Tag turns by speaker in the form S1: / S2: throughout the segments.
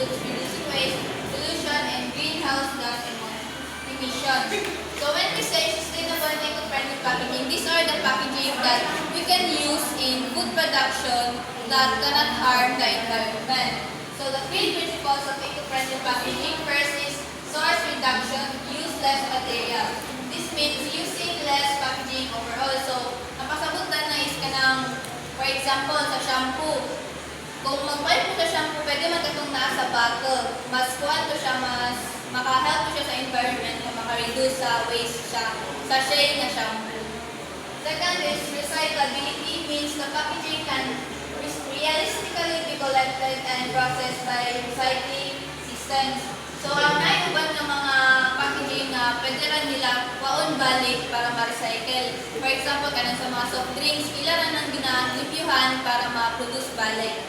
S1: includes reducing waste, pollution, and greenhouse gas emissions. So when we say sustainable and eco-friendly packaging, these are the packaging that we can use in food production that cannot harm the environment. So the three principles of eco-friendly packaging, first is source reduction, use less material. This means using less packaging overall. So napasabutan na is kanang, for example, sa shampoo. Kung mag-buy po sa shampoo, pwede magkatong naa sa bottle. Mas kuhan to siya, mas maka-help siya sa environment na maka-reduce sa waste siya, sa shade na shampoo. Second is recyclability, means the packaging can realistically be collected and processed by recycling systems. So, ang naiuban ng mga packaging na pwede rin nila waon balik para ma-recycle. For example, kanan sa mga soft drinks, ilan nang ginalibyuhan para ma-produce balik.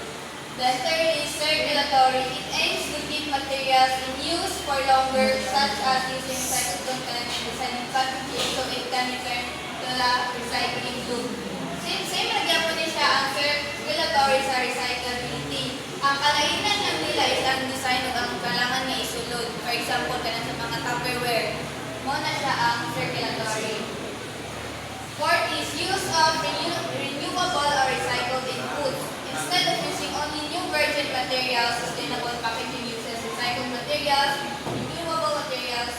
S1: The third is circulatory. It aims to keep materials in use for longer, such as using recycled content and recycling packaging, so it can return to the recycling loop. Same nagyan po din siya ang circulatory sa recyclability. Ang kalainan lang nila is ang design o ang kailangan nga isulod. For example, kanan sa mga Tupperware. Muna siya ang circulatory. Fourth is use of renewable or recycled inputs. Instead of using only new virgin materials, sustainable packaging uses recycled materials, renewable materials.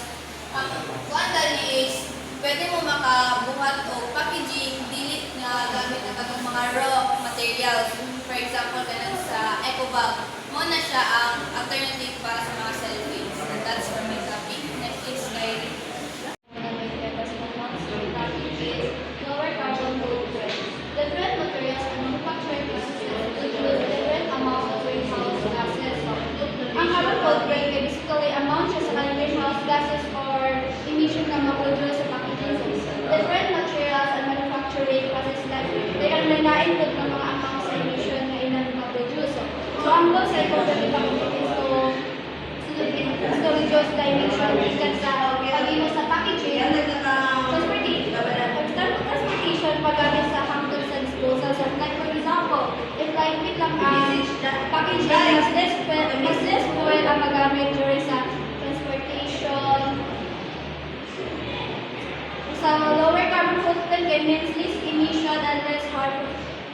S1: Ang kuan is pwede mo makabuhat o packaging dilit na gamit na katong mga raw materials. For example, kanan sa eco bag. Muna siya ang alternative para sa mga cellulose. And that's for my topic. Next is Kyrie.
S2: Lower carbon footprint. Different materials and manufacturing processes include different amounts of greenhouse gases. Ang carbon footprint ay basically amount siya sa kanyang greenhouse gases or emission na ma-produce sa packaging. Different materials and manufacturing processes they are na-include ng mga amounts sa emission na ilang ma-produce. So ang goal sa eco-friendly packaging is to reduce the emission gikan sa pag-imo sa packaging, transportation, paggamit sa hangtod sa disposal. So like for example, if like wait lang ang packaging, mas less fuel ang magamit during sa transportation. Sa lower carbon footprint, it means less emission and less harm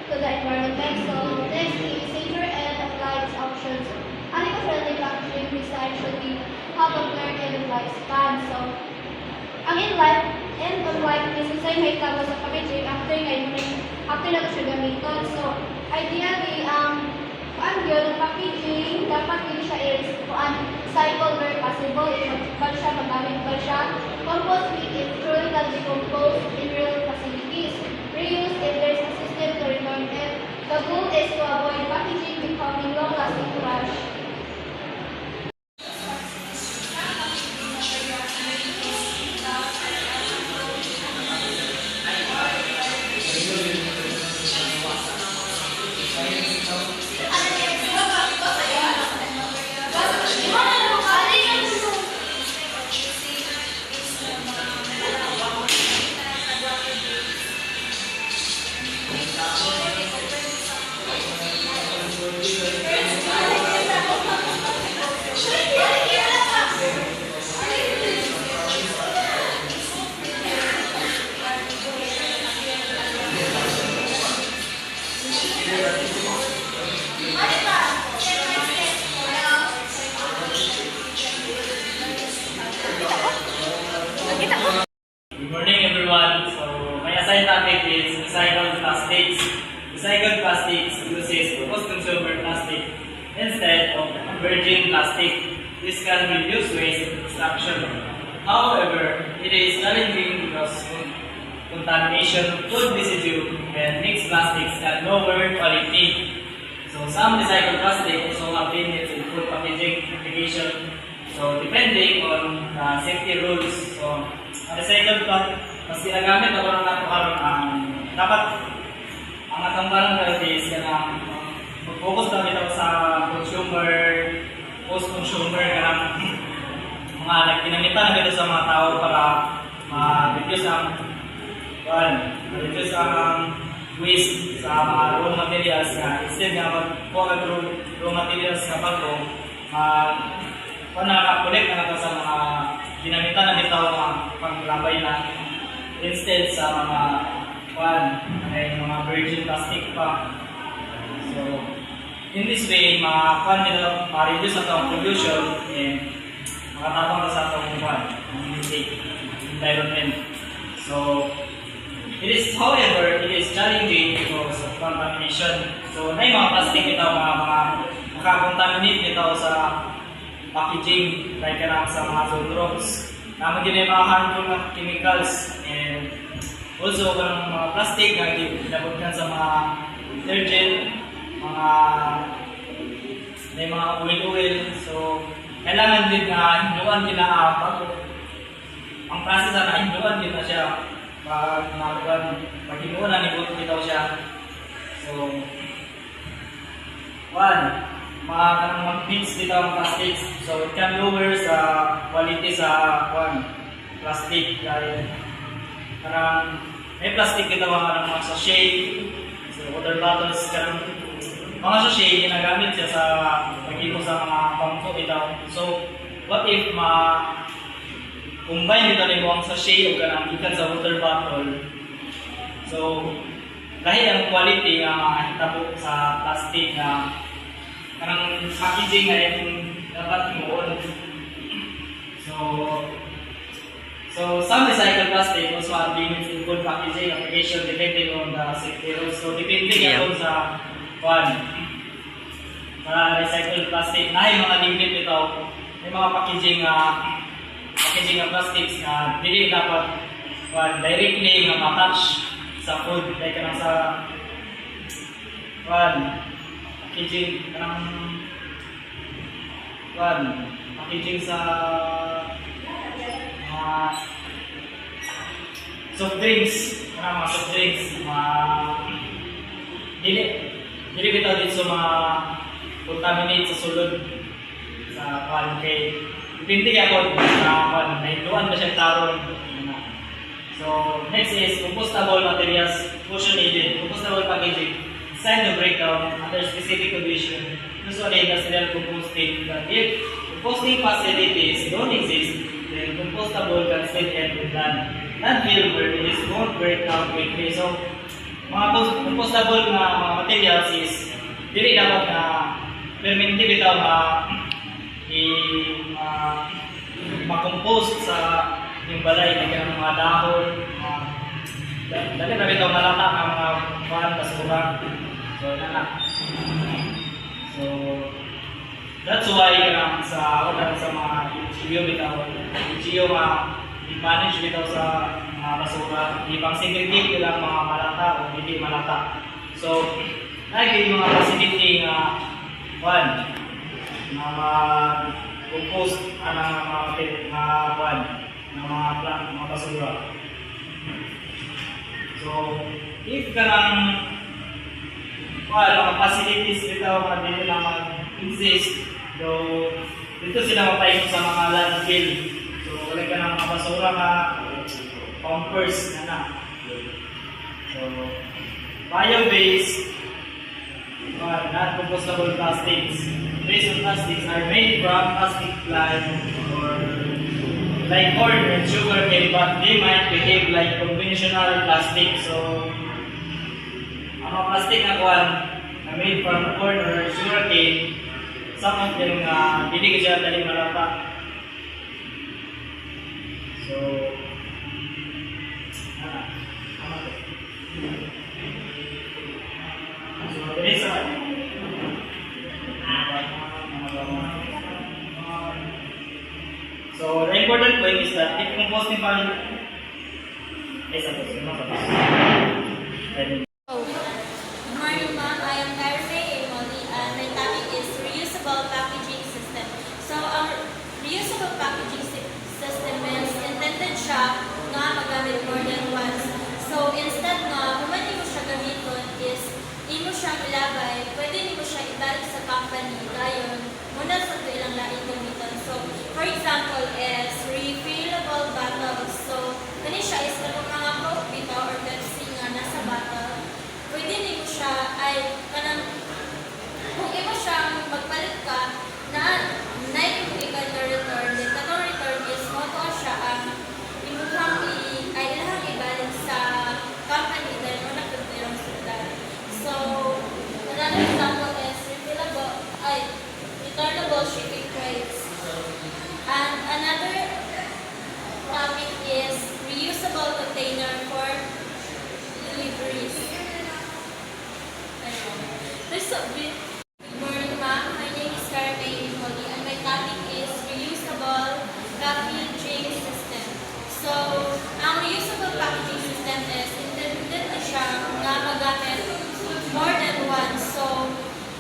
S2: to the environment. So next is safer and applied options. An eco-friendly packaging design should be have a clear end lifespan. So ang end of life is usay may tabo sa packaging after na ito siya gamiton. So ideally, kuan gyud ang packaging dapat din siya is cycle where possible. If siya magamit pa siya, compost if truly can decompose in real facilities. Reuse if there's a system to return it. The goal is to avoid packaging becoming long-lasting trash.
S3: Good morning everyone. So my assigned topic is recycled plastics. Recycled plastics uses post-consumer plastic instead of virgin plastic. This can reduce waste destruction. However, it is challenging because contamination of food residue and mixed plastics at lower quality. So some recycled plastic also have limits in food packaging application. So depending on the safety rules. So recycled plastic, mas ginagamit ako ng karon dapat ang atong barang is kanang mag-focus na bitaw sa consumer, post-consumer kanang mga ginamitan na sa mga tao para ma-reduce ang waste sa mga raw materials nga instead nga mag-kuha raw materials nga bago. nakakulik na nato sa mga ginamitan na bitaw mga panglabay na instead sa mga ay mga virgin plastic pa. So, in this way, ma-reduce sa itong pollution and makatapang na sa itong environment. So, however, it is challenging because of contamination. So, na yung mga plastic ito, mga makakontaminate nito sa packaging, like sa mga food drops. Naman din yung mga harmful na chemicals and also ng mga plastic na ginabagyan sa mga detergent, may mga oil. So, kailangan din na hinduan din na ang process na hinduan din na siya pag hinduan na nibot bitaw siya. So, mag-mix dito ang plastics. So, it can lower sa quality sa plastic dahil parang may plastic dito mga sachet, so water bottles, mga sachet ginagamit siya sa pagkiko sa mga bangko ito. So, what if combine dito rin mo ang sachet o ikan sa water bottle. So, dahil ang quality nga makahitabo sa plastic na parang packaging na yung dapat mo. So some recycled plastic also have limits in good packaging application depending on the sector. So depending on sa recycled plastic na yung mga limit nito, may mga packaging na plastics na hindi dapat directly na matouch sa food like sa packaging sa soft drinks, dili bitaw din sa mga contaminate sa sulod sa kay depende ako na nahiluan ba siya taron. So next is compostable materials, portion needed, compostable packaging. Design the breakdown under specific condition. Usually industrial composting, but if composting facilities don't exist, then compostable can still help with land. Landfill where it won't break down quickly. So, mga compostable na mga materials is dili dapat na permitted bitaw ma-compose sa yung balay na mga dahon. Dali na bitaw malata ang mga bahan kaskurang. So, that's why sa mga LGU bitaw, LGU i-manage bitaw sa mga basura, ipang-segregate nila mga malata o hindi malata. So, lagi mga facility na mag-compost mga basura. So, if mga facilities bitaw dito na mag-exist, so dito sila mapaikot sa mga landfill. So wala ka ng mga basura pumpers So bio-based non-compostable plastics. Based on plastics are made from plastic plant or like corn and sugar cane, but they might behave like conventional plastic. So ang mga plastic na made from corn or sugarcane, some of them hindi ka siya daling malata. So, there is so the important point is that if composting value is a Good
S4: morning, ma'am. I am Kyrene Emoli, and my topic is reusable packaging system. So, ang reusable packaging system means intended siya nga magamit more than once. So, instead nga, kung hindi mo siya gamiton is, imo siyang ilabay, pwede mo siya ibalik sa company, gayon, muna sa ito ilang laing gamiton. So, for example, is refillable bottles. So, kani siya is kanong mga Coke bitaw or Pepsi nga nasa bottle. Pwede mo siya ay kanang kung imo siyang magpalit ka na reusable container for deliveries. Good morning, ma'am. My name is Carmen Molly, and my topic is reusable packaging system. So, ang reusable packaging system is intended na siya na magamit more than once. So,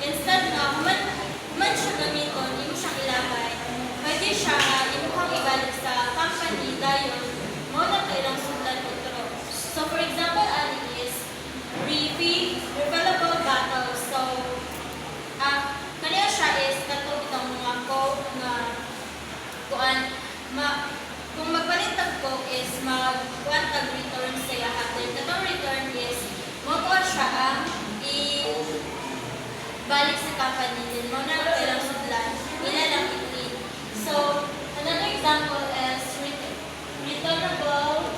S4: instead na man siya gamiton, hindi mo siyang ilagay, pwede siya imuhang ibalik sa company dahil mo na kailang sundan ito. So, for example, ani is refillable bottles. So, kaniya siya is katong itong mga coke na kung magpalit ng coke is mag-kuan tag return sa yahat. Then, katong return is mo siya ang balik sa company din mo na kailang sudlan, ila lang i-clean. So, another example is returnable